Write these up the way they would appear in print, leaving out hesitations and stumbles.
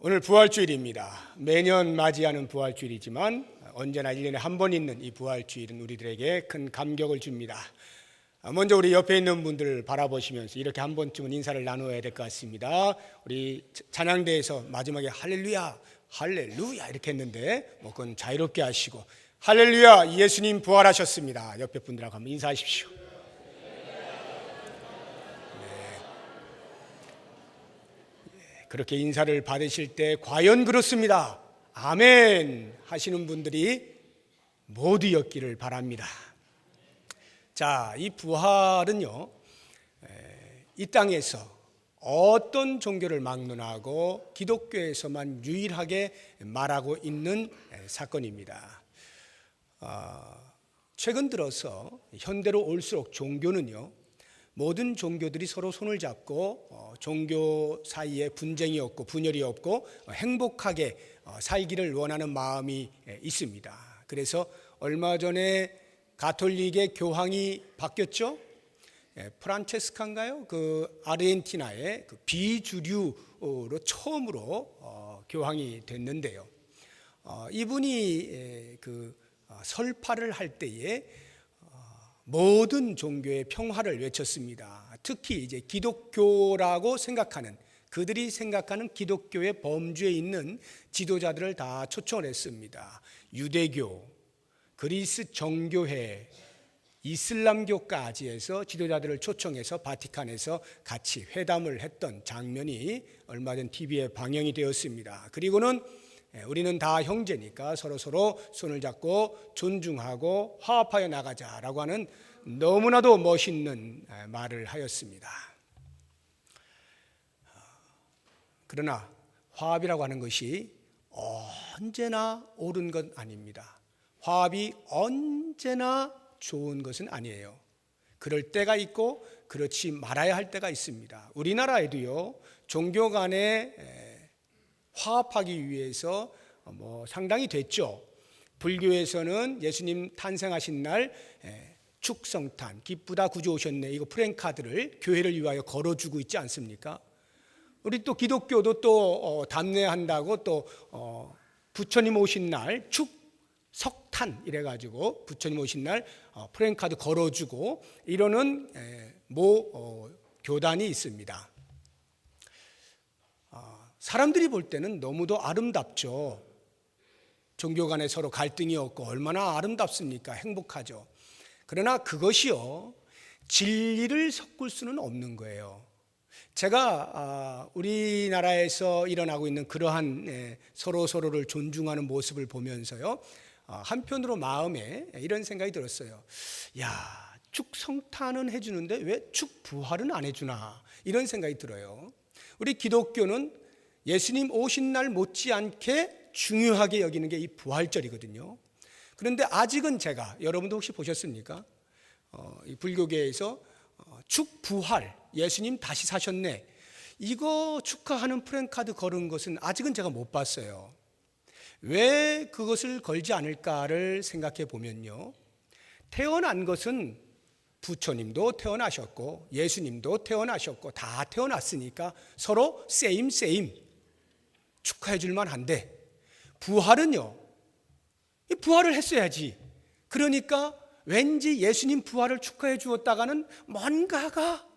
오늘 부활주일입니다. 매년 맞이하는 부활주일이지만 언제나 1년에 한 번 있는 이 부활주일은 우리들에게 큰 감격을 줍니다. 먼저 우리 옆에 있는 분들을 바라보시면서 이렇게 한 번쯤은 인사를 나누어야 될 것 같습니다. 우리 찬양대에서 마지막에 할렐루야 할렐루야 이렇게 했는데 그건 자유롭게 하시고 할렐루야 예수님 부활하셨습니다. 옆에 분들하고 한번 인사하십시오. 그렇게 인사를 받으실 때 과연 그렇습니다. 아멘 하시는 분들이 모두였기를 바랍니다. 자, 이 부활은요, 이 땅에서 어떤 종교를 막론하고 기독교에서만 유일하게 말하고 있는 사건입니다. 최근 들어서 현대로 올수록 종교는요, 모든 종교들이 서로 손을 잡고 종교 사이에 분쟁이 없고 분열이 없고 행복하게 살기를 원하는 마음이 있습니다. 그래서 얼마 전에 가톨릭의 교황이 바뀌었죠. 프란체스카인가요? 그 아르헨티나의 그 비주류로 처음으로 교황이 됐는데요. 이분이 그 설파를 할 때에 모든 종교의 평화를 외쳤습니다. 특히 이제 기독교라고 생각하는 그들이 생각하는 기독교의 범주에 있는 지도자들을 다 초청을 했습니다. 유대교, 그리스 정교회, 이슬람교까지 해서 지도자들을 초청해서 바티칸에서 같이 회담을 했던 장면이 얼마 전 TV에 방영이 되었습니다. 그리고는 우리는 다 형제니까 서로 손을 잡고 존중하고 화합하여 나가자라고 하는 너무나도 멋있는 말을 하였습니다. 그러나 화합이라고 하는 것이 언제나 옳은 건 아닙니다. 화합이 언제나 좋은 것은 아니에요. 그럴 때가 있고 그렇지 말아야 할 때가 있습니다. 우리나라에도요, 종교 간에 화합하기 위해서 상당히 됐죠. 불교에서는 예수님 탄생하신 날 축성탄 기쁘다 구주 오셨네 이거 프랭카드를 교회를 위하여 걸어주고 있지 않습니까? 우리 또 기독교도 또 담례한다고 또 부처님 오신 날 축석탄 이래가지고 부처님 오신 날 프랭카드 걸어주고 이러는 교단이 있습니다. 사람들이 볼 때는 너무도 아름답죠. 종교 간에 서로 갈등이 없고 얼마나 아름답습니까? 행복하죠. 그러나 그것이요, 진리를 섞을 수는 없는 거예요. 제가 우리나라에서 일어나고 있는 그러한 서로를 존중하는 모습을 보면서요, 한편으로 마음에 이런 생각이 들었어요. 야, 축성탄은 해주는데 왜 축부활은 안 해주나 이런 생각이 들어요. 우리 기독교는 예수님 오신 날 못지않게 중요하게 여기는 게 이 부활절이거든요. 그런데 아직은 제가, 여러분도 혹시 보셨습니까? 이 불교계에서 축부활, 예수님 다시 사셨네, 이거 축하하는 프랭카드 걸은 것은 아직은 제가 못 봤어요. 왜 그것을 걸지 않을까를 생각해 보면요, 태어난 것은 부처님도 태어나셨고 예수님도 태어나셨고 다 태어났으니까 서로 세임 축하해 줄 만한데, 부활은요, 부활을 했어야지. 그러니까 왠지 예수님 부활을 축하해 주었다가는 뭔가가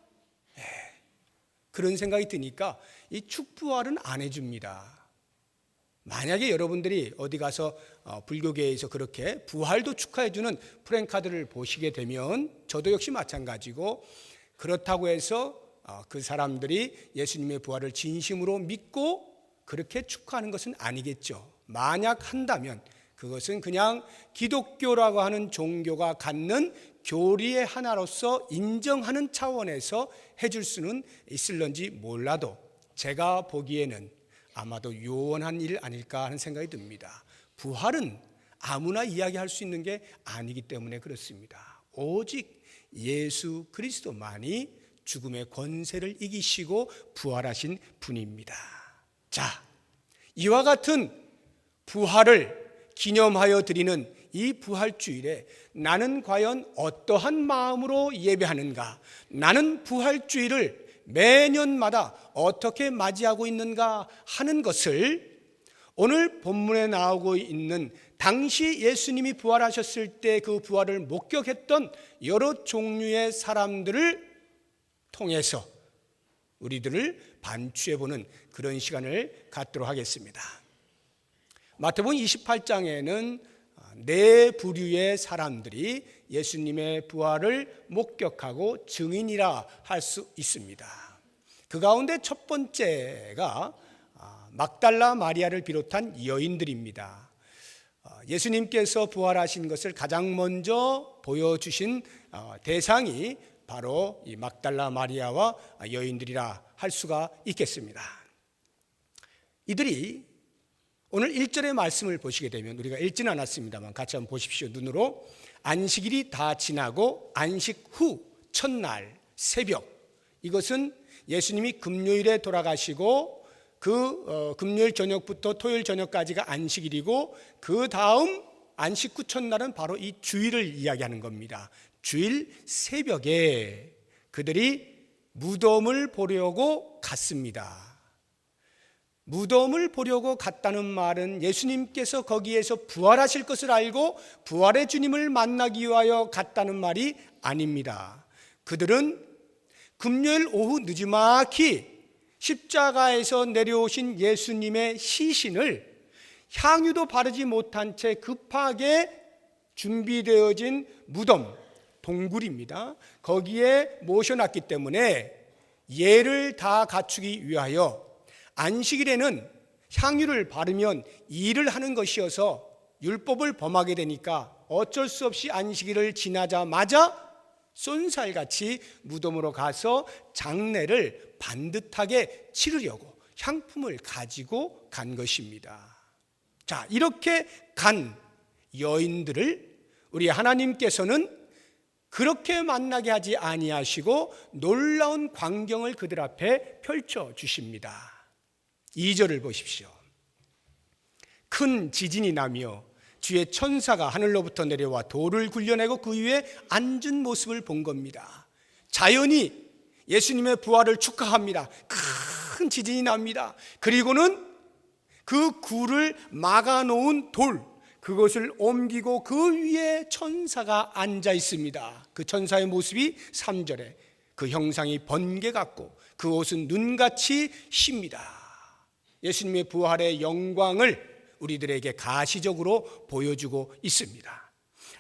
그런 생각이 드니까 이 축부활은 안 해줍니다. 만약에 여러분들이 어디 가서 불교계에서 그렇게 부활도 축하해 주는 프랭카드를 보시게 되면 저도 역시 마찬가지고, 그렇다고 해서 그 사람들이 예수님의 부활을 진심으로 믿고 그렇게 축하하는 것은 아니겠죠. 만약 한다면 그것은 그냥 기독교라고 하는 종교가 갖는 교리의 하나로서 인정하는 차원에서 해줄 수는 있을런지 몰라도 제가 보기에는 아마도 요원한 일 아닐까 하는 생각이 듭니다. 부활은 아무나 이야기할 수 있는 게 아니기 때문에 그렇습니다. 오직 예수 그리스도만이 죽음의 권세를 이기시고 부활하신 분입니다. 자, 이와 같은 부활을 기념하여 드리는 이 부활주일에 나는 과연 어떠한 마음으로 예배하는가? 나는 부활주일을 매년마다 어떻게 맞이하고 있는가 하는 것을 오늘 본문에 나오고 있는 당시 예수님이 부활하셨을 때 그 부활을 목격했던 여러 종류의 사람들을 통해서 우리들을 반추해보는 그런 시간을 갖도록 하겠습니다. 마태복음 28장에는 네 부류의 사람들이 예수님의 부활을 목격하고 증인이라 할 수 있습니다. 그 가운데 첫 번째가 막달라 마리아를 비롯한 여인들입니다. 예수님께서 부활하신 것을 가장 먼저 보여주신 대상이 바로 이 막달라 마리아와 여인들이라 할 수가 있겠습니다. 이들이 오늘 1절의 말씀을 보시게 되면, 우리가 읽지는 않았습니다만 같이 한번 보십시오. 눈으로. 안식일이 다 지나고 안식 후 첫날 새벽, 이것은 예수님이 금요일에 돌아가시고 금요일 저녁부터 토요일 저녁까지가 안식일이고, 그 다음 안식 후 첫날은 바로 이 주일을 이야기하는 겁니다. 주일 새벽에 그들이 무덤을 보려고 갔습니다. 무덤을 보려고 갔다는 말은 예수님께서 거기에서 부활하실 것을 알고 부활의 주님을 만나기 위하여 갔다는 말이 아닙니다. 그들은 금요일 오후 늦지막히 십자가에서 내려오신 예수님의 시신을 향유도 바르지 못한 채 급하게 준비되어진 무덤, 동굴입니다. 거기에 모셔놨기 때문에 예를 다 갖추기 위하여 안식일에는 향유를 바르면 일을 하는 것이어서 율법을 범하게 되니까 어쩔 수 없이 안식일을 지나자마자 쏜살같이 무덤으로 가서 장례를 반듯하게 치르려고 향품을 가지고 간 것입니다. 자, 이렇게 간 여인들을 우리 하나님께서는 그렇게 만나게 하지 아니하시고 놀라운 광경을 그들 앞에 펼쳐 주십니다. 2절을 보십시오. 큰 지진이 나며 주의 천사가 하늘로부터 내려와 돌을 굴려내고 그 위에 앉은 모습을 본 겁니다. 자연이 예수님의 부활을 축하합니다. 큰 지진이 납니다. 그리고는 그 굴을 막아놓은 돌, 그것을 옮기고 그 위에 천사가 앉아 있습니다. 그 천사의 모습이 3절에 그 형상이 번개 같고 그 옷은 눈같이 쉽니다. 예수님의 부활의 영광을 우리들에게 가시적으로 보여주고 있습니다.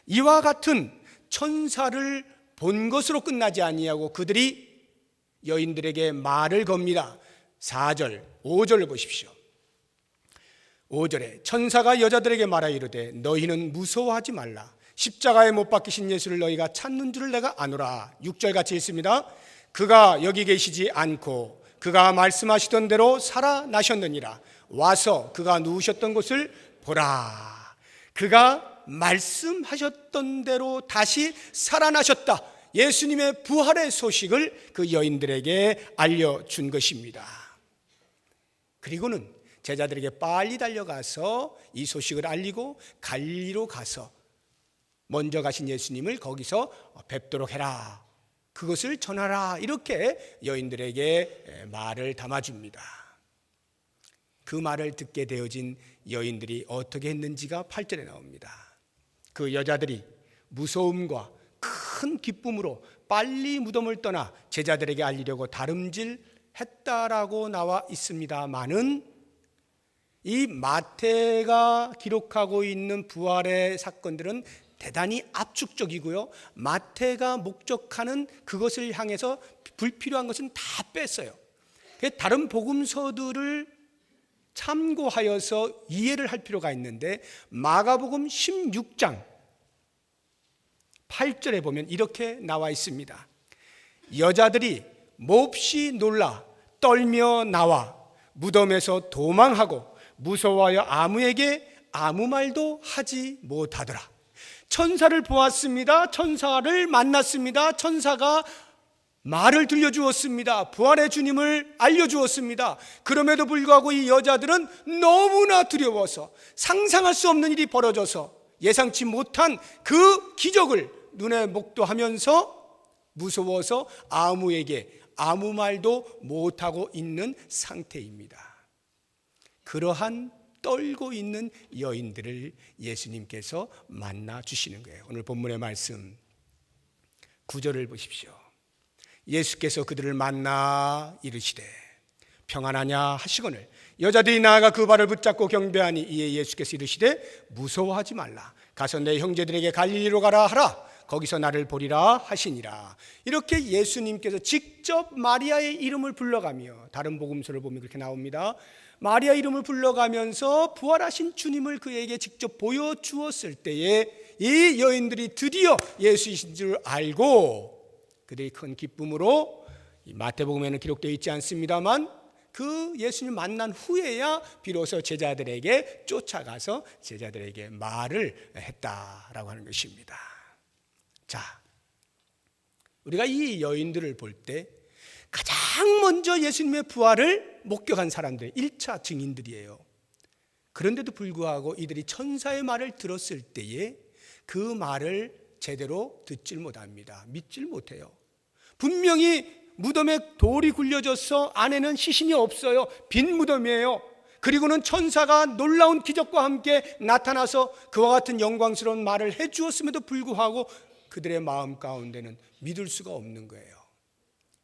이와 같은 천사를 본 것으로 끝나지 아니하고 그들이 여인들에게 말을 겁니다. 4절, 5절을 보십시오. 5절에 천사가 여자들에게 말하 이르되 너희는 무서워하지 말라. 십자가에 못 박히신 예수를 너희가 찾는 줄을 내가 아노라. 6절 같이 있습니다. 그가 여기 계시지 않고 그가 말씀하시던 대로 살아나셨느니라. 와서 그가 누우셨던 곳을 보라. 그가 말씀하셨던 대로 다시 살아나셨다. 예수님의 부활의 소식을 그 여인들에게 알려준 것입니다. 그리고는 제자들에게 빨리 달려가서 이 소식을 알리고 갈리로 가서 먼저 가신 예수님을 거기서 뵙도록 해라. 그것을 전하라. 이렇게 여인들에게 말을 담아줍니다. 그 말을 듣게 되어진 여인들이 어떻게 했는지가 8절에 나옵니다. 그 여자들이 무서움과 큰 기쁨으로 빨리 무덤을 떠나 제자들에게 알리려고 다름질했다라고 나와 있습니다만은 이 마태가 기록하고 있는 부활의 사건들은 대단히 압축적이고요. 마태가 목적하는 그것을 향해서 불필요한 것은 다 뺐어요. 다른 복음서들을 참고하여서 이해를 할 필요가 있는데 마가복음 16장 8절에 보면 이렇게 나와 있습니다. 여자들이 몹시 놀라 떨며 나와 무덤에서 도망하고 무서워하여 아무에게 아무 말도 하지 못하더라. 천사를 보았습니다. 천사를 만났습니다. 천사가 말을 들려주었습니다. 부활의 주님을 알려주었습니다. 그럼에도 불구하고 이 여자들은 너무나 두려워서 상상할 수 없는 일이 벌어져서 예상치 못한 그 기적을 눈에 목도하면서 무서워서 아무에게 아무 말도 못하고 있는 상태입니다. 그러한 떨고 있는 여인들을 예수님께서 만나 주시는 거예요. 오늘 본문의 말씀 9절을 보십시오. 예수께서 그들을 만나 이르시되 평안하냐 하시거늘 여자들이 나아가 그 발을 붙잡고 경배하니 이에 예수께서 이르시되 무서워하지 말라. 가서 내 형제들에게 갈릴리로 가라 하라. 거기서 나를 보리라 하시니라. 이렇게 예수님께서 직접 마리아의 이름을 불러가며, 다른 복음서를 보면 그렇게 나옵니다. 마리아 이름을 불러가면서 부활하신 주님을 그에게 직접 보여주었을 때에 이 여인들이 드디어 예수이신 줄 알고 그들이 큰 기쁨으로, 마태복음에는 기록되어 있지 않습니다만 그 예수님 만난 후에야 비로소 제자들에게 쫓아가서 제자들에게 말을 했다라고 하는 것입니다. 자, 우리가 이 여인들을 볼 때 가장 먼저 예수님의 부활을 목격한 사람들, 1차 증인들이에요. 그런데도 불구하고 이들이 천사의 말을 들었을 때에 그 말을 제대로 듣질 못합니다. 믿질 못해요. 분명히 무덤에 돌이 굴려져서 안에는 시신이 없어요. 빈 무덤이에요. 그리고는 천사가 놀라운 기적과 함께 나타나서 그와 같은 영광스러운 말을 해주었음에도 불구하고 그들의 마음 가운데는 믿을 수가 없는 거예요.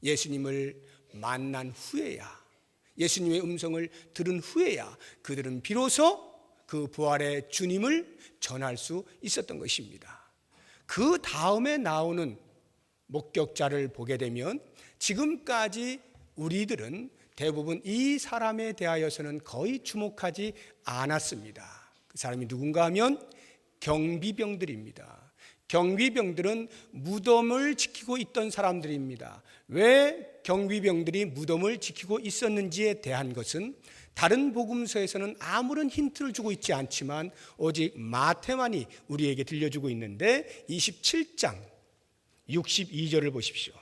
예수님을 만난 후에야, 예수님의 음성을 들은 후에야 그들은 비로소 그 부활의 주님을 전할 수 있었던 것입니다. 그 다음에 나오는 목격자를 보게 되면 지금까지 우리들은 대부분 이 사람에 대하여서는 거의 주목하지 않았습니다. 그 사람이 누군가 하면 경비병들입니다. 경비병들은 무덤을 지키고 있던 사람들입니다. 왜 경비병들이 무덤을 지키고 있었는지에 대한 것은 다른 복음서에서는 아무런 힌트를 주고 있지 않지만 오직 마태만이 우리에게 들려주고 있는데 27장 62절을 보십시오.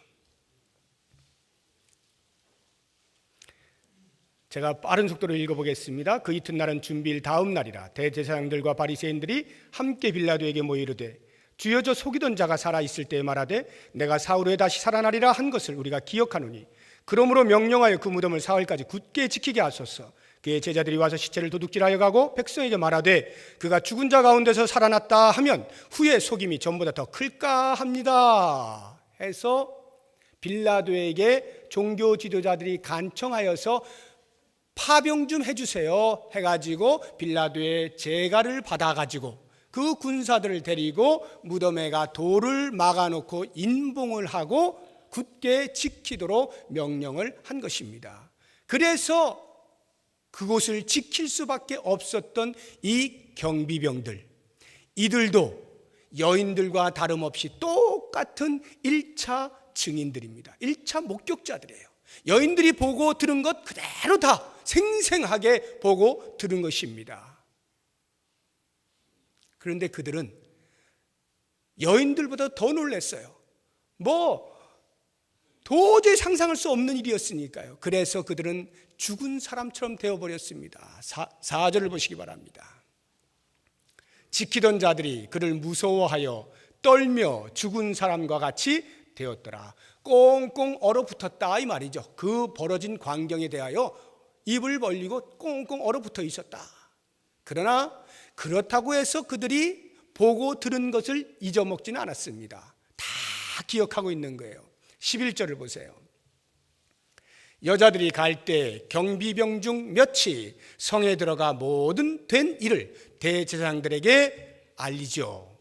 제가 빠른 속도로 읽어보겠습니다. 그 이튿날은 준비일 다음 날이라 대제사장들과 바리새인들이 함께 빌라도에게 모여 이르되 주여 저 속이던 자가 살아있을 때에 말하되 내가 사흘 후에 다시 살아나리라 한 것을 우리가 기억하노니 그러므로 명령하여 그 무덤을 사흘까지 굳게 지키게 하소서. 그의 제자들이 와서 시체를 도둑질하여 가고 백성에게 말하되 그가 죽은 자 가운데서 살아났다 하면 후에 속임이 전보다 더 클까 합니다 해서 빌라도에게 종교 지도자들이 간청하여서 파병 좀 해주세요 해가지고 빌라도의 재가를 받아가지고 그 군사들을 데리고 무덤에가 돌을 막아놓고 인봉을 하고 굳게 지키도록 명령을 한 것입니다. 그래서 그곳을 지킬 수밖에 없었던 이 경비병들, 이들도 여인들과 다름없이 똑같은 1차 증인들입니다. 1차 목격자들이에요. 여인들이 보고 들은 것 그대로 다 생생하게 보고 들은 것입니다. 그런데 그들은 여인들보다 더 놀랐어요. 도저히 상상할 수 없는 일이었으니까요. 그래서 그들은 죽은 사람처럼 되어버렸습니다. 4절을 보시기 바랍니다. 지키던 자들이 그를 무서워하여 떨며 죽은 사람과 같이 되었더라. 꽁꽁 얼어붙었다 이 말이죠. 그 벌어진 광경에 대하여 입을 벌리고 꽁꽁 얼어붙어 있었다. 그러나 그렇다고 해서 그들이 보고 들은 것을 잊어먹지는 않았습니다. 다 기억하고 있는 거예요. 11절을 보세요. 여자들이 갈 때 경비병 중 몇이 성에 들어가 모든 된 일을 대제사장들에게 알리죠.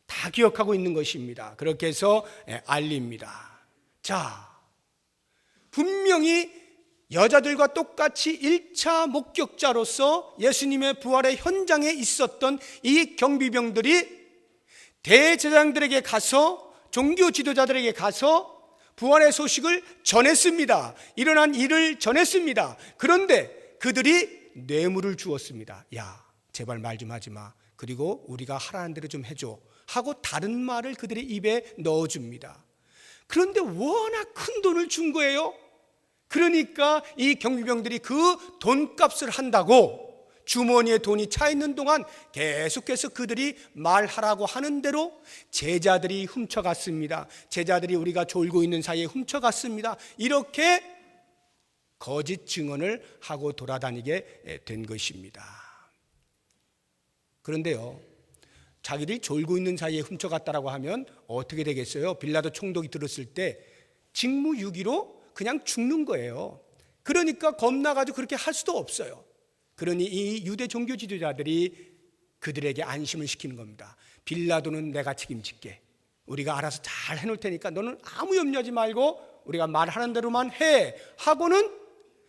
다 기억하고 있는 것입니다. 그렇게 해서 알립니다. 자, 분명히 여자들과 똑같이 1차 목격자로서 예수님의 부활의 현장에 있었던 이 경비병들이 대제사장들에게 가서, 종교 지도자들에게 가서 부활의 소식을 전했습니다. 일어난 일을 전했습니다. 그런데 그들이 뇌물을 주었습니다. 야, 제발 말 좀 하지 마. 그리고 우리가 하라는 대로 좀 해줘 하고 다른 말을 그들의 입에 넣어줍니다. 그런데 워낙 큰 돈을 준 거예요. 그러니까 이 경비병들이 그 돈값을 한다고 주머니에 돈이 차 있는 동안 계속해서 그들이 말하라고 하는 대로 제자들이 훔쳐갔습니다. 제자들이 우리가 졸고 있는 사이에 훔쳐갔습니다. 이렇게 거짓 증언을 하고 돌아다니게 된 것입니다. 그런데요, 자기들이 졸고 있는 사이에 훔쳐갔다라고 하면 어떻게 되겠어요? 빌라도 총독이 들었을 때 직무유기로 그냥 죽는 거예요. 그러니까 겁나가지고 그렇게 할 수도 없어요. 그러니 이 유대 종교 지도자들이 그들에게 안심을 시키는 겁니다. 빌라도는 내가 책임질게. 우리가 알아서 잘 해놓을 테니까 너는 아무 염려하지 말고 우리가 말하는 대로만 해 하고는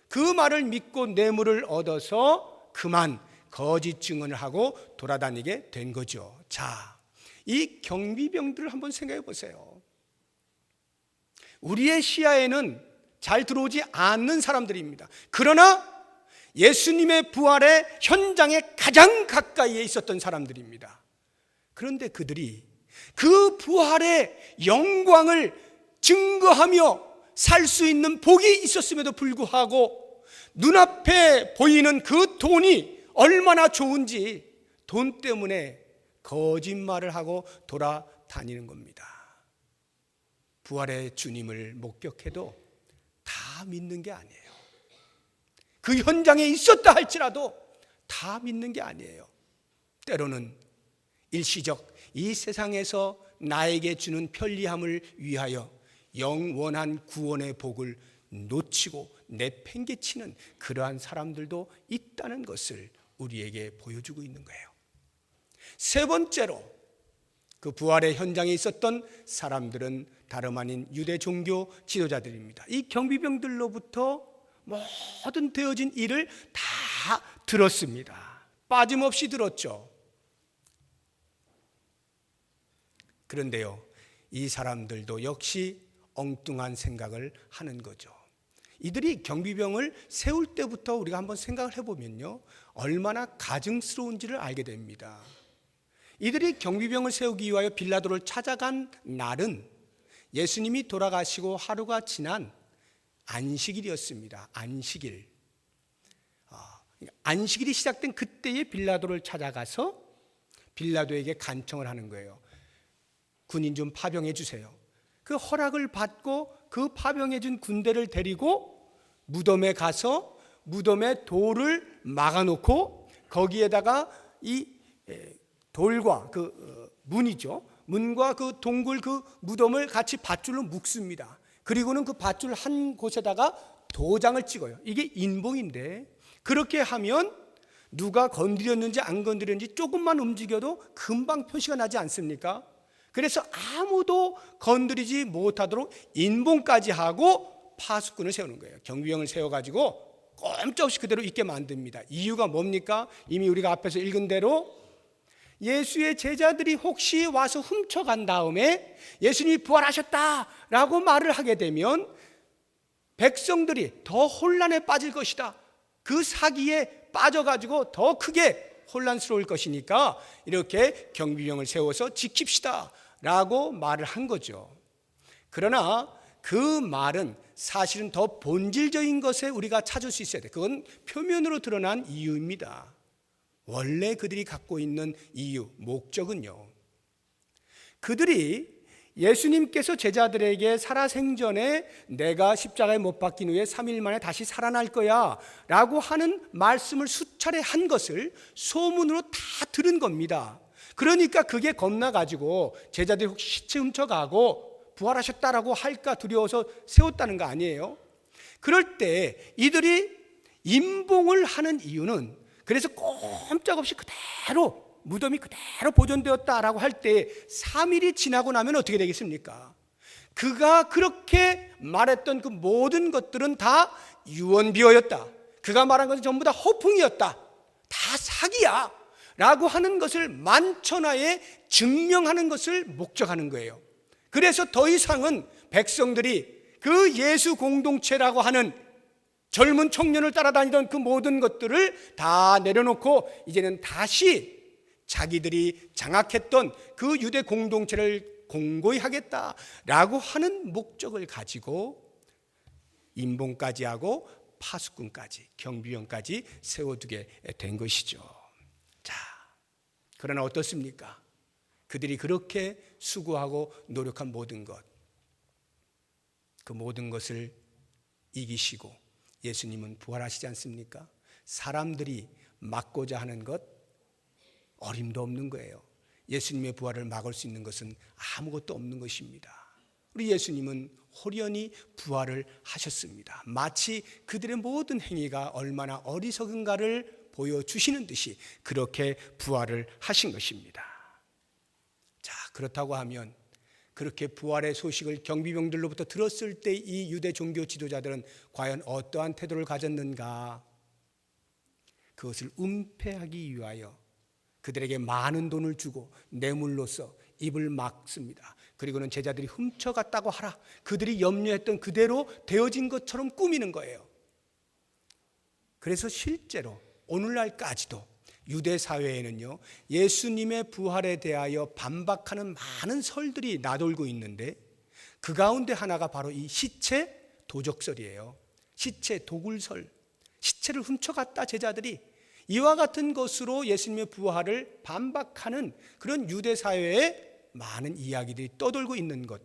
그 말을 믿고 뇌물을 얻어서 그만 거짓 증언을 하고 돌아다니게 된 거죠. 자, 이 경비병들을 한번 생각해 보세요. 우리의 시야에는 잘 들어오지 않는 사람들입니다. 그러나 예수님의 부활의 현장에 가장 가까이에 있었던 사람들입니다. 그런데 그들이 그 부활의 영광을 증거하며 살 수 있는 복이 있었음에도 불구하고 눈앞에 보이는 그 돈이 얼마나 좋은지 돈 때문에 거짓말을 하고 돌아다니는 겁니다. 부활의 주님을 목격해도 다 믿는 게 아니에요. 그 현장에 있었다 할지라도 다 믿는 게 아니에요. 때로는 일시적 이 세상에서 나에게 주는 편리함을 위하여 영원한 구원의 복을 놓치고 내팽개치는 그러한 사람들도 있다는 것을 우리에게 보여주고 있는 거예요. 세 번째로 그 부활의 현장에 있었던 사람들은 다름 아닌 유대 종교 지도자들입니다. 이 경비병들로부터 모든 되어진 일을 다 들었습니다. 빠짐없이 들었죠. 그런데요, 이 사람들도 역시 엉뚱한 생각을 하는 거죠. 이들이 경비병을 세울 때부터 우리가 한번 생각을 해보면요, 얼마나 가증스러운지를 알게 됩니다. 이들이 경비병을 세우기 위하여 빌라도를 찾아간 날은 예수님이 돌아가시고 하루가 지난 안식일이었습니다. 안식일. 안식일이 시작된 그때에 빌라도를 찾아가서 빌라도에게 간청을 하는 거예요. 군인 좀 파병해 주세요. 그 허락을 받고 그 파병해 준 군대를 데리고 무덤에 가서 무덤에 돌을 막아놓고 거기에다가 이 돌과 그 문이죠. 문과 그 동굴 그 무덤을 같이 밧줄로 묶습니다. 그리고는 그 밧줄 한 곳에다가 도장을 찍어요. 이게 인봉인데 그렇게 하면 누가 건드렸는지 안 건드렸는지 조금만 움직여도 금방 표시가 나지 않습니까? 그래서 아무도 건드리지 못하도록 인봉까지 하고 파수꾼을 세우는 거예요. 경비병을 세워가지고 꼼짝없이 그대로 있게 만듭니다. 이유가 뭡니까? 이미 우리가 앞에서 읽은 대로 예수의 제자들이 혹시 와서 훔쳐간 다음에 예수님이 부활하셨다라고 말을 하게 되면 백성들이 더 혼란에 빠질 것이다. 그 사기에 빠져가지고 더 크게 혼란스러울 것이니까 이렇게 경비병을 세워서 지킵시다 라고 말을 한 거죠. 그러나 그 말은 사실은 더 본질적인 것에 우리가 찾을 수 있어야 돼. 그건 표면으로 드러난 이유입니다. 원래 그들이 갖고 있는 이유, 목적은요, 그들이 예수님께서 제자들에게 살아생전에 내가 십자가에 못 박힌 후에 3일 만에 다시 살아날 거야 라고 하는 말씀을 수차례 한 것을 소문으로 다 들은 겁니다. 그러니까 그게 겁나가지고 제자들이 혹시 시체 훔쳐가고 부활하셨다라고 할까 두려워서 세웠다는 거 아니에요? 그럴 때 이들이 임봉을 하는 이유는 그래서 꼼짝없이 그대로 무덤이 그대로 보존되었다라고 할 때 3일이 지나고 나면 어떻게 되겠습니까? 그가 그렇게 말했던 그 모든 것들은 다 유언비어였다. 그가 말한 것은 전부 다 허풍이었다. 다 사기야 라고 하는 것을 만천하에 증명하는 것을 목적하는 거예요. 그래서 더 이상은 백성들이 그 예수 공동체라고 하는 젊은 청년을 따라다니던 그 모든 것들을 다 내려놓고 이제는 다시 자기들이 장악했던 그 유대 공동체를 공고히 하겠다라고 하는 목적을 가지고 임봉까지 하고 파수꾼까지, 경비병까지 세워두게 된 것이죠. 자, 그러나 어떻습니까? 그들이 그렇게 수고하고 노력한 모든 것, 그 모든 것을 이기시고 예수님은 부활하시지 않습니까? 사람들이 막고자 하는 것 어림도 없는 거예요. 예수님의 부활을 막을 수 있는 것은 아무것도 없는 것입니다. 우리 예수님은 호련히 부활을 하셨습니다. 마치 그들의 모든 행위가 얼마나 어리석은가를 보여주시는 듯이 그렇게 부활을 하신 것입니다. 자, 그렇다고 하면 그렇게 부활의 소식을 경비병들로부터 들었을 때 이 유대 종교 지도자들은 과연 어떠한 태도를 가졌는가? 그것을 은폐하기 위하여 그들에게 많은 돈을 주고 뇌물로서 입을 막습니다. 그리고는 제자들이 훔쳐갔다고 하라. 그들이 염려했던 그대로 되어진 것처럼 꾸미는 거예요. 그래서 실제로 오늘날까지도 유대 사회에는요, 예수님의 부활에 대하여 반박하는 많은 설들이 나돌고 있는데 그 가운데 하나가 바로 이 시체 도적설이에요. 시체 도굴설. 시체를 훔쳐갔다 제자들이 이와 같은 것으로 예수님의 부활을 반박하는 그런 유대 사회에 많은 이야기들이 떠돌고 있는 것,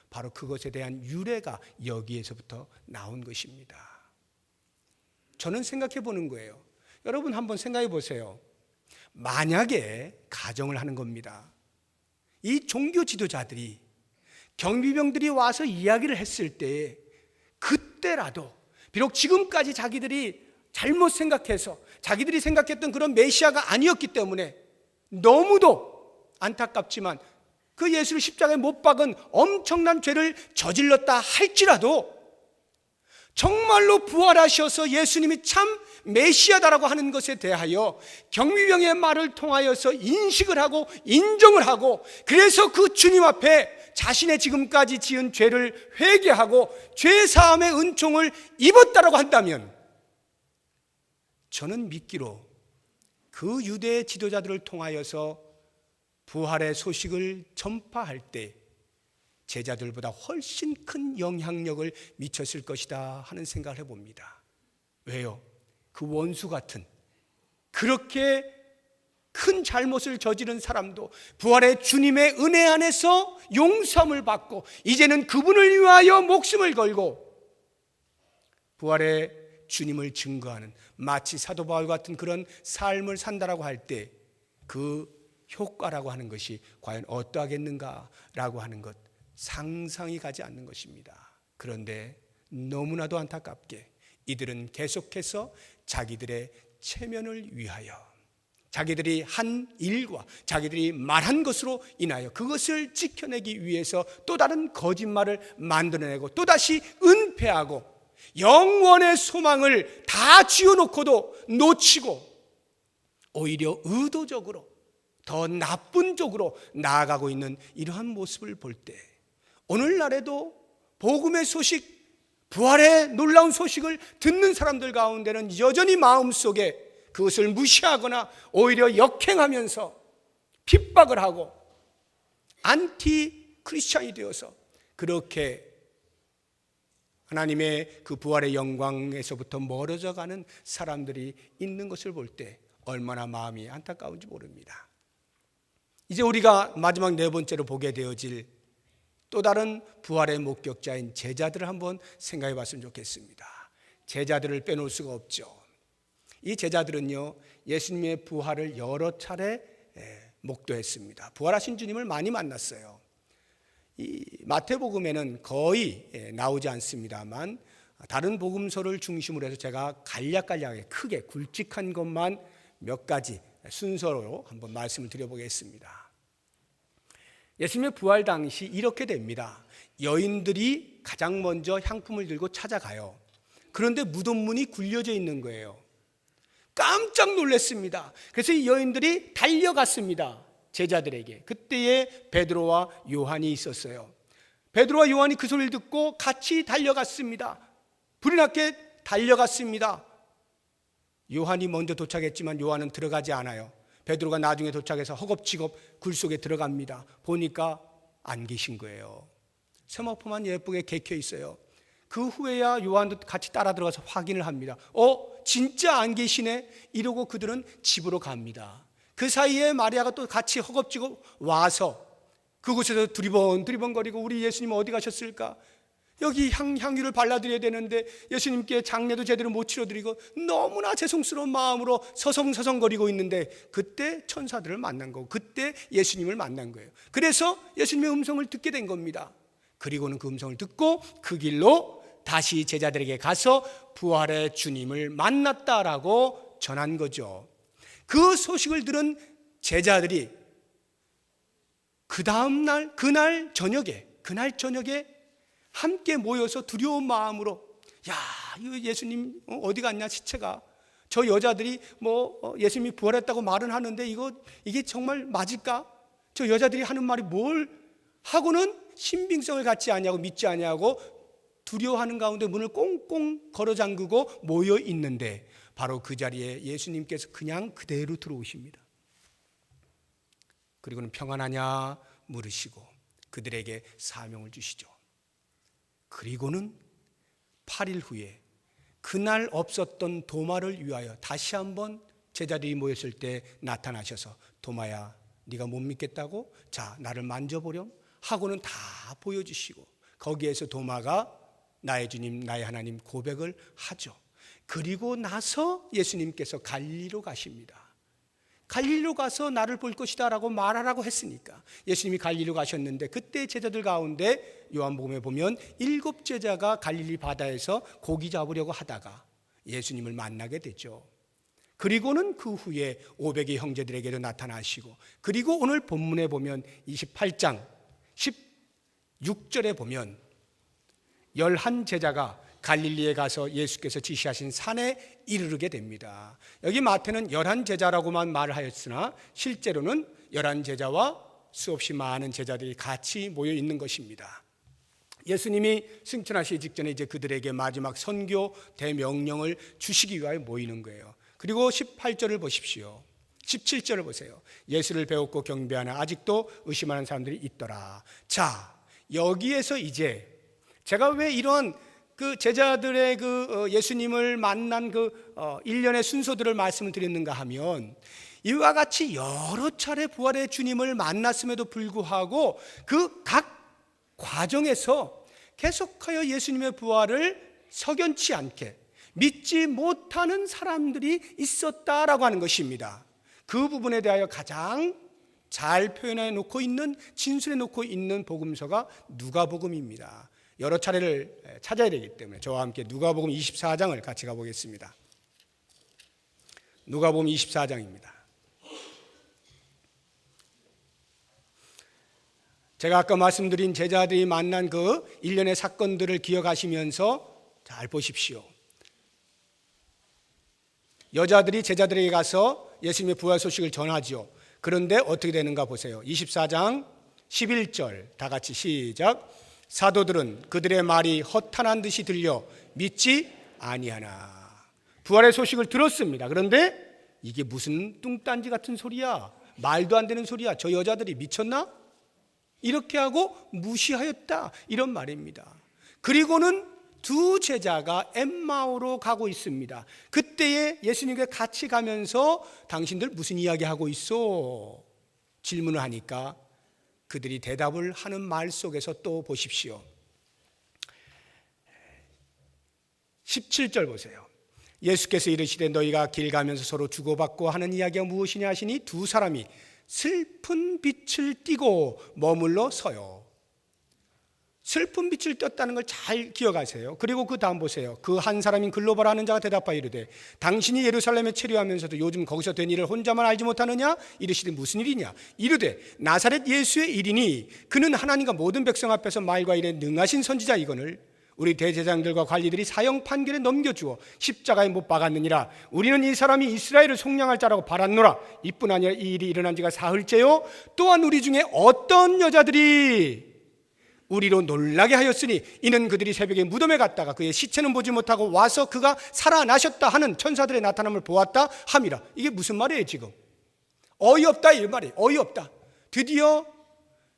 바로 그것에 대한 유래가 여기에서부터 나온 것입니다. 저는 생각해 보는 거예요. 여러분 한번 생각해 보세요. 만약에 가정을 하는 겁니다. 이 종교 지도자들이 경비병들이 와서 이야기를 했을 때 그때라도 비록 지금까지 자기들이 잘못 생각해서 자기들이 생각했던 그런 메시아가 아니었기 때문에 너무도 안타깝지만 그 예수를 십자가에 못 박은 엄청난 죄를 저질렀다 할지라도 정말로 부활하셔서 예수님이 참 메시아다라고 하는 것에 대하여 경비병의 말을 통하여서 인식을 하고 인정을 하고 그래서 그 주님 앞에 자신의 지금까지 지은 죄를 회개하고 죄사함의 은총을 입었다라고 한다면 저는 믿기로 그 유대 지도자들을 통하여서 부활의 소식을 전파할 때 제자들보다 훨씬 큰 영향력을 미쳤을 것이다 하는 생각을 해봅니다. 왜요? 그 원수 같은 그렇게 큰 잘못을 저지른 사람도 부활의 주님의 은혜 안에서 용서함을 받고 이제는 그분을 위하여 목숨을 걸고 부활의 주님을 증거하는 마치 사도 바울 같은 그런 삶을 산다라고 할 때 그 효과라고 하는 것이 과연 어떠하겠는가라고 하는 것 상상이 가지 않는 것입니다. 그런데 너무나도 안타깝게 이들은 계속해서 자기들의 체면을 위하여 자기들이 한 일과 자기들이 말한 것으로 인하여 그것을 지켜내기 위해서 또 다른 거짓말을 만들어내고 또다시 은폐하고 영원의 소망을 다 쥐어놓고도 놓치고 오히려 의도적으로 더 나쁜 쪽으로 나아가고 있는 이러한 모습을 볼 때 오늘날에도 복음의 소식, 부활의 놀라운 소식을 듣는 사람들 가운데는 여전히 마음속에 그것을 무시하거나 오히려 역행하면서 핍박을 하고 안티 크리스찬이 되어서 그렇게 하나님의 그 부활의 영광에서부터 멀어져 가는 사람들이 있는 것을 볼 때 얼마나 마음이 안타까운지 모릅니다. 이제 우리가 마지막 네 번째로 보게 되어질 또 다른 부활의 목격자인 제자들을 한번 생각해 봤으면 좋겠습니다. 제자들을 빼놓을 수가 없죠. 이 제자들은요, 예수님의 부활을 여러 차례 목도했습니다. 부활하신 주님을 많이 만났어요. 이 마태복음에는 거의 나오지 않습니다만 다른 복음서를 중심으로 해서 제가 간략간략하게 크게 굵직한 것만 몇 가지 순서로 한번 말씀을 드려보겠습니다. 예수님의 부활 당시 이렇게 됩니다. 여인들이 가장 먼저 향품을 들고 찾아가요. 그런데 무덤 문이 굴려져 있는 거예요. 깜짝 놀랐습니다. 그래서 이 여인들이 달려갔습니다. 제자들에게. 그때에 베드로와 요한이 있었어요. 베드로와 요한이 그 소리를 듣고 같이 달려갔습니다. 불이 났게 달려갔습니다. 요한이 먼저 도착했지만 요한은 들어가지 않아요. 베드로가 나중에 도착해서 허겁지겁 굴 속에 들어갑니다. 보니까 안 계신 거예요. 세마포만 예쁘게 개켜 있어요. 그 후에야 요한도 같이 따라 들어가서 확인을 합니다. 진짜 안 계시네? 이러고 그들은 집으로 갑니다. 그 사이에 마리아가 또 같이 허겁지겁 와서 그곳에서 두리번거리고 우리 예수님 어디 가셨을까? 여기 향유를 발라드려야 되는데 예수님께 장례도 제대로 못 치러드리고 너무나 죄송스러운 마음으로 서성서성거리고 있는데 그때 천사들을 만난 거고 그때 예수님을 만난 거예요. 그래서 예수님의 음성을 듣게 된 겁니다. 그리고는 그 음성을 듣고 그 길로 다시 제자들에게 가서 부활의 주님을 만났다라고 전한 거죠. 그 소식을 들은 제자들이 그날 저녁에 함께 모여서 두려운 마음으로 이거 예수님 어디 갔냐 시체가 저 여자들이 예수님이 부활했다고 말은 하는데 이게 정말 맞을까? 저 여자들이 하는 말이 뭘 하고는 신빙성을 갖지 아니하고 믿지 아니하고 두려워하는 가운데 문을 꽁꽁 걸어 잠그고 모여 있는데 바로 그 자리에 예수님께서 그냥 그대로 들어오십니다. 그리고는 평안하냐 물으시고 그들에게 사명을 주시죠. 그리고는 8일 후에 그날 없었던 도마를 위하여 다시 한번 제자들이 모였을 때 나타나셔서 도마야 네가 못 믿겠다고? 자 나를 만져보렴 하고는 다 보여주시고 거기에서 도마가 나의 주님 나의 하나님 고백을 하죠. 그리고 나서 예수님께서 갈릴리로 가십니다. 갈릴리로 가서 나를 볼 것이다 라고 말하라고 했으니까 예수님이 갈릴리로 가셨는데 그때 제자들 가운데 요한복음에 보면 7 제자가 갈릴리 바다에서 고기 잡으려고 하다가 예수님을 만나게 되죠. 그리고는 그 후에 500의 형제들에게도 나타나시고 그리고 오늘 본문에 보면 28장 16절에 보면 11 제자가 갈릴리에 가서 예수께서 지시하신 산에 이르르게 됩니다. 여기 마태는 11 제자라고만 말을 하였으나 실제로는 11 제자와 수없이 많은 제자들이 같이 모여 있는 것입니다. 예수님이 승천하시기 직전에 이제 그들에게 마지막 선교 대명령을 주시기 위하여 모이는 거예요. 그리고 18절을 보십시오. 17절을 보세요. 예수를 배웠고 경배하나 아직도 의심하는 사람들이 있더라. 자, 여기에서 이제 제가 왜 이런 그 제자들의 예수님을 만난 일련의 순서들을 말씀을 드렸는가 하면 이와 같이 여러 차례 부활의 주님을 만났음에도 불구하고 그 각 과정에서 계속하여 예수님의 부활을 석연치 않게 믿지 못하는 사람들이 있었다라고 하는 것입니다. 그 부분에 대하여 가장 잘 표현해 놓고 있는 진술해 놓고 있는 복음서가 누가복음입니다. 여러 차례를 찾아야 되기 때문에 저와 함께 누가복음 24장을 같이 가보겠습니다. 누가복음 24장입니다. 제가 아까 말씀드린 제자들이 만난 그 일련의 사건들을 기억하시면서 잘 보십시오. 여자들이 제자들에게 가서 예수님의 부활 소식을 전하지요. 그런데 어떻게 되는가 보세요. 24장 11절 다 같이 시작. 사도들은 그들의 말이 허탄한 듯이 들려 믿지 아니하나. 부활의 소식을 들었습니다. 그런데 이게 무슨 뚱딴지 같은 소리야, 말도 안 되는 소리야, 저 여자들이 미쳤나? 이렇게 하고 무시하였다, 이런 말입니다. 그리고는 2 제자가 엠마오로 가고 있습니다. 그때에 예수님과 같이 가면서 당신들 무슨 이야기하고 있어? 질문을 하니까 그들이 대답을 하는 말 속에서 또 보십시오. 17절 보세요. 예수께서 이르시되 너희가 길 가면서 서로 주고받고 하는 이야기가 무엇이냐 하시니 2 사람이 슬픈 빛을 띠고 머물러 서요. 슬픈 빛을 떴다는 걸 잘 기억하세요. 그리고 그 다음 보세요. 그 한 사람인 글로바라 하는 자가 대답하여 이르되 당신이 예루살렘에 체류하면서도 요즘 거기서 된 일을 혼자만 알지 못하느냐? 이르시되 무슨 일이냐? 이르되 나사렛 예수의 일이니 그는 하나님과 모든 백성 앞에서 말과 일에 능하신 선지자이거늘 우리 대제장들과 관리들이 사형 판결에 넘겨주어 십자가에 못 박았느니라. 우리는 이 사람이 이스라엘을 속량할 자라고 바랐노라. 이뿐 아니라 이 일이 일어난 지가 사흘째요. 또한 우리 중에 어떤 여자들이 우리로 놀라게 하였으니 이는 그들이 새벽에 무덤에 갔다가 그의 시체는 보지 못하고 와서 그가 살아나셨다 하는 천사들의 나타남을 보았다 함이라. 이게 무슨 말이에요 지금? 어이없다 이 말이에요. 어이없다. 드디어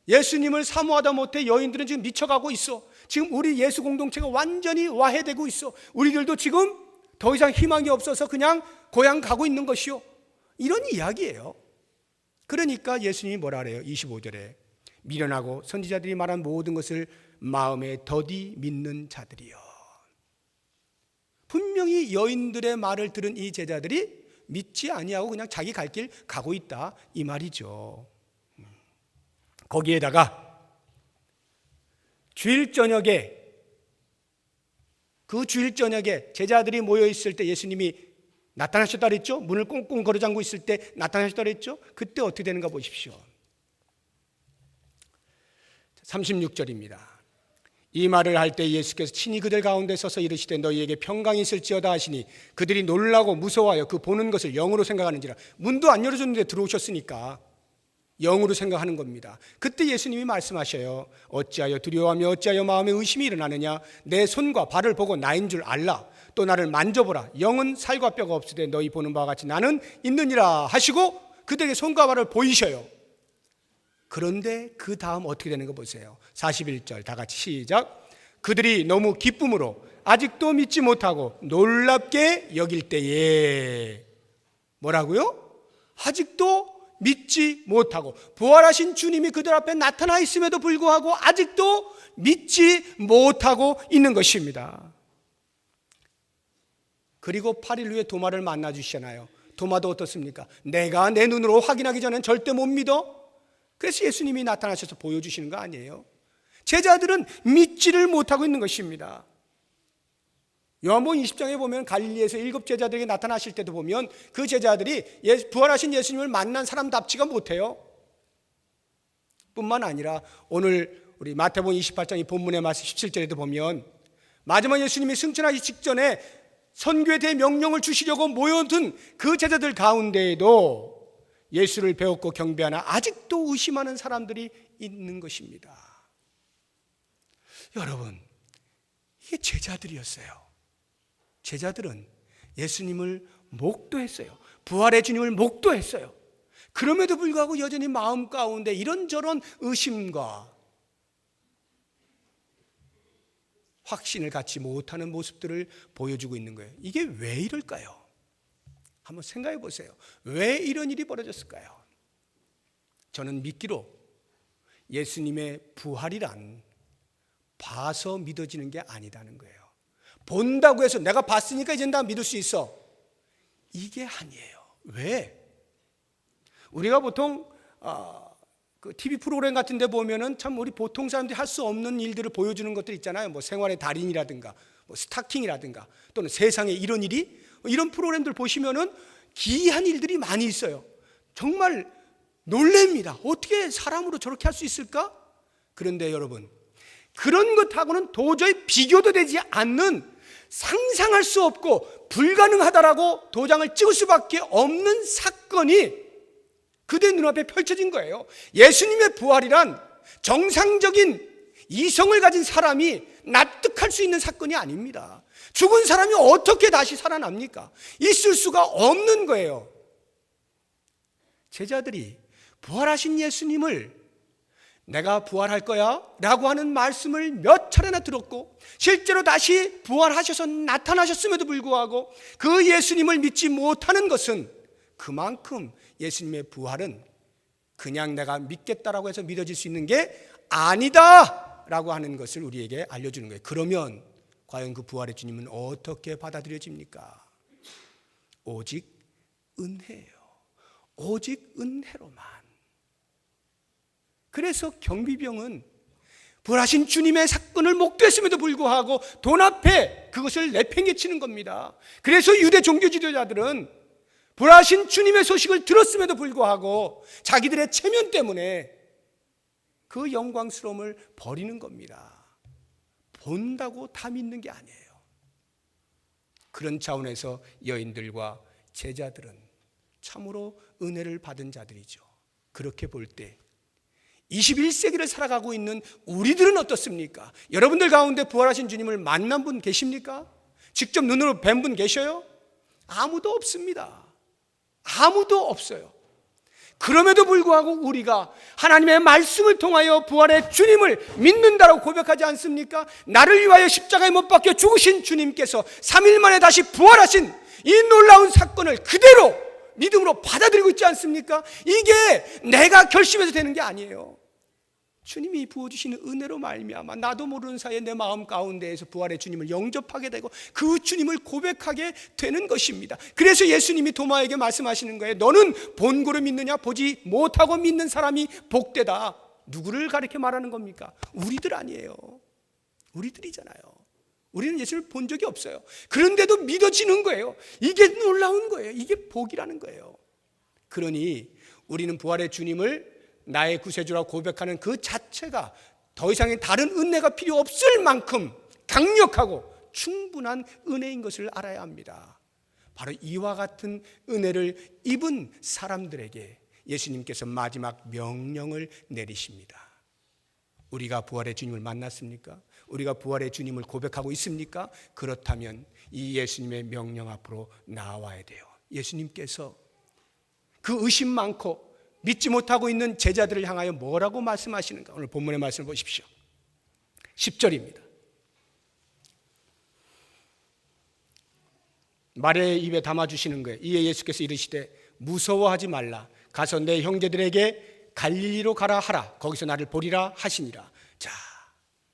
예수님을 사모하다 못해 여인들은 지금 미쳐가고 있어. 지금 우리 예수 공동체가 완전히 와해되고 있어. 우리들도 지금 더 이상 희망이 없어서 그냥 고향 가고 있는 것이요. 이런 이야기예요. 그러니까 예수님이 뭐라 그래요? 25절에 미련하고 선지자들이 말한 모든 것을 마음에 더디 믿는 자들이요. 분명히 여인들의 말을 들은 이 제자들이 믿지 아니하고 그냥 자기 갈 길 가고 있다, 이 말이죠. 거기에다가 주일 저녁에, 그 주일 저녁에 제자들이 모여 있을 때 예수님이 나타나셨다 그랬죠? 문을 꽁꽁 걸어 잠고 있을 때 나타나셨다 그랬죠? 그때 어떻게 되는가 보십시오. 36절입니다. 이 말을 할 때 예수께서 친히 그들 가운데 서서 이르시되 너희에게 평강이 있을지어다 하시니 그들이 놀라고 무서워하여 그 보는 것을 영으로 생각하는지라. 문도 안 열어줬는데 들어오셨으니까 영으로 생각하는 겁니다. 그때 예수님이 말씀하셔요. 어찌하여 두려워하며 어찌하여 마음에 의심이 일어나느냐. 내 손과 발을 보고 나인 줄 알라. 또 나를 만져보라. 영은 살과 뼈가 없으되 너희 보는 바와 같이 나는 있느니라 하시고 그들에게 손과 발을 보이셔요. 그런데 그 다음 어떻게 되는 거 보세요. 41절 다 같이 시작. 그들이 너무 기쁨으로 아직도 믿지 못하고 놀랍게 여길 때에 뭐라고요? 아직도 믿지 못하고, 부활하신 주님이 그들 앞에 나타나 있음에도 불구하고 아직도 믿지 못하고 있는 것입니다. 그리고 8일 후에 도마를 만나 주시잖아요. 도마도 어떻습니까? 내가 내 눈으로 확인하기 전엔 절대 못 믿어. 그래서 예수님이 나타나셔서 보여주시는 거 아니에요? 제자들은 믿지를 못하고 있는 것입니다. 요한복음 20장에 보면 갈릴리에서 7 제자들에게 나타나실 때도 보면 그 제자들이 부활하신 예수님을 만난 사람답지가 못해요. 뿐만 아니라 오늘 우리 마태복음 28장 이 본문의 말씀 17절에도 보면 마지막 예수님이 승천하기 직전에 선교에 대해 명령을 주시려고 모여든 그 제자들 가운데에도 예수를 배웠고 경배하나 아직도 의심하는 사람들이 있는 것입니다. 여러분, 이게 제자들이었어요. 제자들은 예수님을 목도했어요. 부활의 주님을 목도했어요. 그럼에도 불구하고 여전히 마음 가운데 이런저런 의심과 확신을 갖지 못하는 모습들을 보여주고 있는 거예요. 이게 왜 이럴까요? 한번 생각해 보세요. 왜 이런 일이 벌어졌을까요? 저는 믿기로 예수님의 부활이란 봐서 믿어지는 게 아니다는 거예요. 본다고 해서 내가 봤으니까 이젠 다 믿을 수 있어. 이게 아니에요. 왜? 우리가 보통 그 TV 프로그램 같은 데 보면은 참 우리 보통 사람들이 할 수 없는 일들을 보여주는 것들 있잖아요. 뭐 생활의 달인이라든가 뭐 스타킹이라든가 또는 세상에 이런 일이, 이런 프로그램들 보시면은 기이한 일들이 많이 있어요. 정말 놀랍니다. 어떻게 사람으로 저렇게 할 수 있을까? 그런데 여러분, 그런 것하고는 도저히 비교도 되지 않는, 상상할 수 없고 불가능하다라고 도장을 찍을 수밖에 없는 사건이 그대 눈앞에 펼쳐진 거예요. 예수님의 부활이란 정상적인 이성을 가진 사람이 납득할 수 있는 사건이 아닙니다. 죽은 사람이 어떻게 다시 살아납니까? 있을 수가 없는 거예요. 제자들이 부활하신 예수님을 내가 부활할 거야 라고 하는 말씀을 몇 차례나 들었고 실제로 다시 부활하셔서 나타나셨음에도 불구하고 그 예수님을 믿지 못하는 것은 그만큼 예수님의 부활은 그냥 내가 믿겠다라고 해서 믿어질 수 있는 게 아니다 라고 하는 것을 우리에게 알려주는 거예요. 그러면 과연 그 부활의 주님은 어떻게 받아들여집니까? 오직 은혜예요. 오직 은혜로만. 그래서 경비병은 부활하신 주님의 사건을 목도했음에도 불구하고 돈 앞에 그것을 내팽개치는 겁니다. 그래서 유대 종교 지도자들은 부활하신 주님의 소식을 들었음에도 불구하고 자기들의 체면 때문에 그 영광스러움을 버리는 겁니다. 본다고 다 믿는 게 아니에요. 그런 차원에서 여인들과 제자들은 참으로 은혜를 받은 자들이죠. 그렇게 볼 때 21세기를 살아가고 있는 우리들은 어떻습니까? 여러분들 가운데 부활하신 주님을 만난 분 계십니까? 직접 눈으로 뵌 분 계셔요? 아무도 없습니다. 아무도 없어요. 그럼에도 불구하고 우리가 하나님의 말씀을 통하여 부활의 주님을 믿는다고 고백하지 않습니까? 나를 위하여 십자가에 못 박혀 죽으신 주님께서 3일 만에 다시 부활하신 이 놀라운 사건을 그대로 믿음으로 받아들이고 있지 않습니까? 이게 내가 결심해서 되는 게 아니에요. 주님이 부어주시는 은혜로 말미암아 나도 모르는 사이에 내 마음 가운데에서 부활의 주님을 영접하게 되고 그 주님을 고백하게 되는 것입니다. 그래서 예수님이 도마에게 말씀하시는 거예요. 너는 본고를 믿느냐? 보지 못하고 믿는 사람이 복되다. 누구를 가리켜 말하는 겁니까? 우리들 아니에요. 우리들이잖아요. 우리는 예수를 본 적이 없어요. 그런데도 믿어지는 거예요. 이게 놀라운 거예요. 이게 복이라는 거예요. 그러니 우리는 부활의 주님을 나의 구세주라고 고백하는 그 자체가 더 이상의 다른 은혜가 필요 없을 만큼 강력하고 충분한 은혜인 것을 알아야 합니다. 바로 이와 같은 은혜를 입은 사람들에게 예수님께서 마지막 명령을 내리십니다. 우리가 부활의 주님을 만났습니까? 우리가 부활의 주님을 고백하고 있습니까? 그렇다면 이 예수님의 명령 앞으로 나와야 돼요. 예수님께서 그 의심 많고 믿지 못하고 있는 제자들을 향하여 뭐라고 말씀하시는가? 오늘 본문의 말씀을 보십시오. 10절입니다. 말의 입에 담아주시는 거예요. 이에 예수께서 이르시되 무서워하지 말라. 가서 내 형제들에게 갈릴리로 가라 하라. 거기서 나를 보리라 하시니라. 자,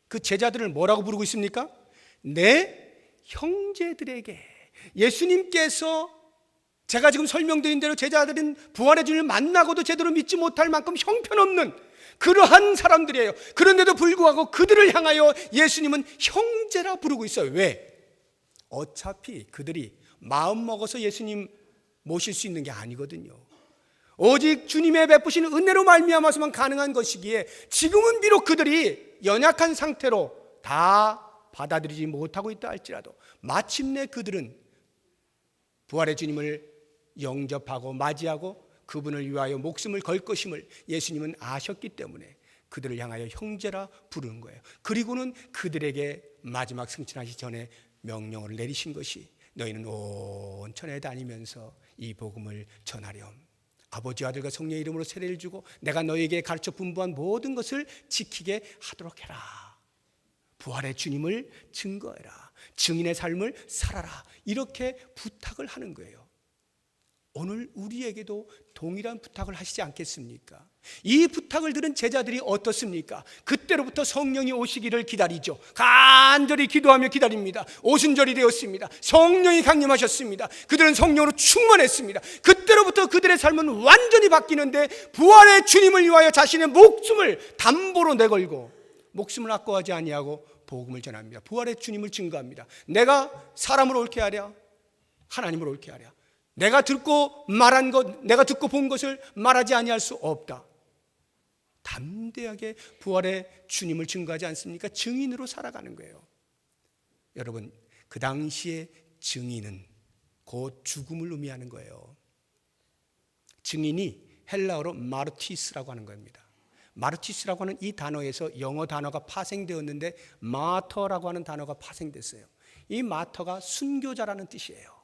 그 제자들을 뭐라고 부르고 있습니까? 내 형제들에게. 예수님께서 제가 지금 설명드린 대로 제자들은 부활의 주님을 만나고도 제대로 믿지 못할 만큼 형편없는 그러한 사람들이에요. 그런데도 불구하고 그들을 향하여 예수님은 형제라 부르고 있어요. 왜? 어차피 그들이 마음 먹어서 예수님 모실 수 있는 게 아니거든요. 오직 주님의 베푸신 은혜로 말미암아서만 가능한 것이기에 지금은 비록 그들이 연약한 상태로 다 받아들이지 못하고 있다 할지라도 마침내 그들은 부활의 주님을 영접하고 맞이하고 그분을 위하여 목숨을 걸 것임을 예수님은 아셨기 때문에 그들을 향하여 형제라 부르는 거예요. 그리고는 그들에게 마지막 승천하시기 전에 명령을 내리신 것이 너희는 온 천하에 다니면서 이 복음을 전하렴. 아버지 아들과 성령의 이름으로 세례를 주고 내가 너희에게 가르쳐 분부한 모든 것을 지키게 하도록 해라. 부활의 주님을 증거해라. 증인의 삶을 살아라. 이렇게 부탁을 하는 거예요. 오늘 우리에게도 동일한 부탁을 하시지 않겠습니까? 이 부탁을 들은 제자들이 어떻습니까? 그때로부터 성령이 오시기를 기다리죠. 간절히 기도하며 기다립니다. 오순절이 되었습니다. 성령이 강림하셨습니다. 그들은 성령으로 충만했습니다. 그때로부터 그들의 삶은 완전히 바뀌는데 부활의 주님을 위하여 자신의 목숨을 담보로 내걸고 목숨을 아까워하지 아니하고 복음을 전합니다. 부활의 주님을 증거합니다. 내가 사람으로 옳게 하랴, 하나님으로 옳게 하랴. 내가 듣고 말한 것, 내가 듣고 본 것을 말하지 아니할 수 없다. 담대하게 부활의 주님을 증거하지 않습니까? 증인으로 살아가는 거예요. 여러분, 그 당시에 증인은 곧 죽음을 의미하는 거예요. 증인이 헬라어로 마르티스라고 하는 겁니다. 마르티스라고 하는 이 단어에서 영어 단어가 파생되었는데 마터라고 하는 단어가 파생됐어요. 이 마터가 순교자라는 뜻이에요.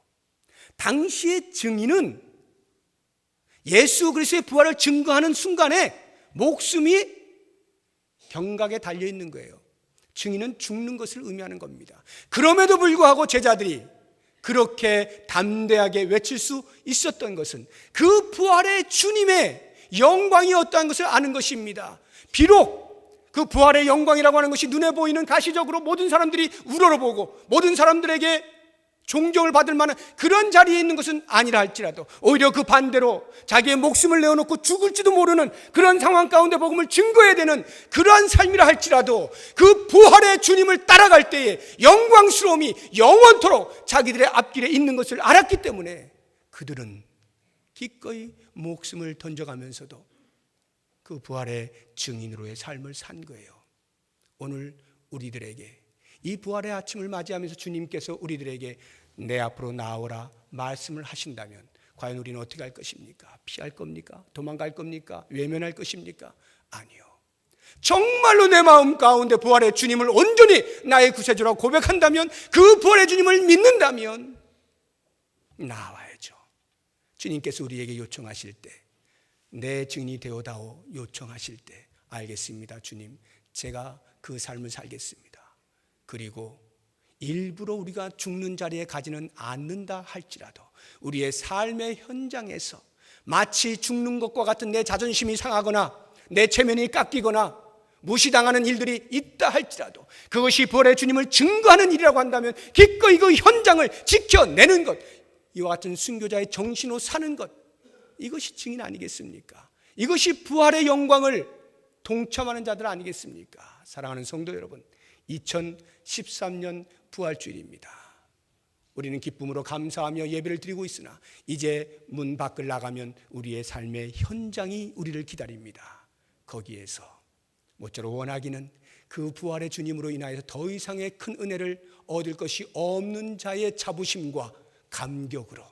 당시의 증인은 예수 그리스도의 부활을 증거하는 순간에 목숨이 경각에 달려 있는 거예요. 증인은 죽는 것을 의미하는 겁니다. 그럼에도 불구하고 제자들이 그렇게 담대하게 외칠 수 있었던 것은 그 부활의 주님의 영광이 어떠한 것을 아는 것입니다. 비록 그 부활의 영광이라고 하는 것이 눈에 보이는 가시적으로 모든 사람들이 우러러보고 모든 사람들에게 존경을 받을 만한 그런 자리에 있는 것은 아니라 할지라도 오히려 그 반대로 자기의 목숨을 내어놓고 죽을지도 모르는 그런 상황 가운데 복음을 증거해야 되는 그러한 삶이라 할지라도 그 부활의 주님을 따라갈 때에 영광스러움이 영원토록 자기들의 앞길에 있는 것을 알았기 때문에 그들은 기꺼이 목숨을 던져가면서도 그 부활의 증인으로의 삶을 산 거예요. 오늘 우리들에게 이 부활의 아침을 맞이하면서 주님께서 우리들에게 내 앞으로 나오라 말씀을 하신다면 과연 우리는 어떻게 할 것입니까? 피할 겁니까? 도망갈 겁니까? 외면할 것입니까? 아니요. 정말로 내 마음 가운데 부활의 주님을 온전히 나의 구세주라고 고백한다면, 그 부활의 주님을 믿는다면 나와야죠. 주님께서 우리에게 요청하실 때 내 증인이 되어다오 요청하실 때 알겠습니다. 주님, 제가 그 삶을 살겠습니다. 그리고 일부러 우리가 죽는 자리에 가지는 않는다 할지라도 우리의 삶의 현장에서 마치 죽는 것과 같은 내 자존심이 상하거나 내 체면이 깎이거나 무시당하는 일들이 있다 할지라도 그것이 부활의 주님을 증거하는 일이라고 한다면 기꺼이 그 현장을 지켜내는 것, 이와 같은 순교자의 정신으로 사는 것, 이것이 증인 아니겠습니까? 이것이 부활의 영광을 동참하는 자들 아니겠습니까? 사랑하는 성도 여러분, 2013년 부활주일입니다. 우리는 기쁨으로 감사하며 예배를 드리고 있으나 이제 문 밖을 나가면 우리의 삶의 현장이 우리를 기다립니다. 거기에서 모쪼록 원하기는 그 부활의 주님으로 인하여서 더 이상의 큰 은혜를 얻을 것이 없는 자의 자부심과 감격으로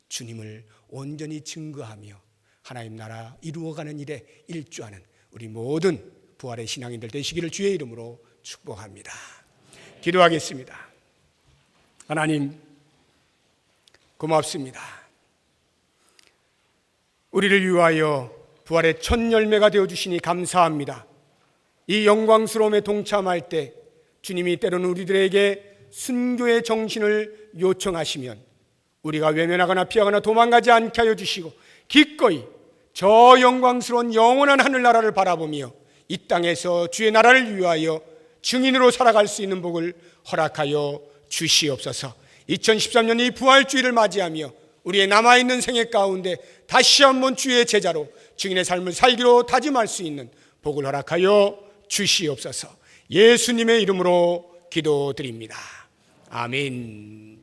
주님을 온전히 증거하며 하나님 나라 이루어가는 일에 일조하는 우리 모든 부활의 신앙인들 되시기를 주의 이름으로 축복합니다. 기도하겠습니다. 하나님, 고맙습니다. 우리를 위하여 부활의 첫 열매가 되어주시니 감사합니다. 이 영광스러움에 동참할 때 주님이 때로는 우리들에게 순교의 정신을 요청하시면 우리가 외면하거나 피하거나 도망가지 않게 하여 주시고 기꺼이 저 영광스러운 영원한 하늘나라를 바라보며 이 땅에서 주의 나라를 위하여 증인으로 살아갈 수 있는 복을 허락하여 주시옵소서. 2013년 이 부활주의를 맞이하며 우리의 남아있는 생애 가운데 다시 한번 주의 제자로 증인의 삶을 살기로 다짐할 수 있는 복을 허락하여 주시옵소서. 예수님의 이름으로 기도드립니다. 아멘.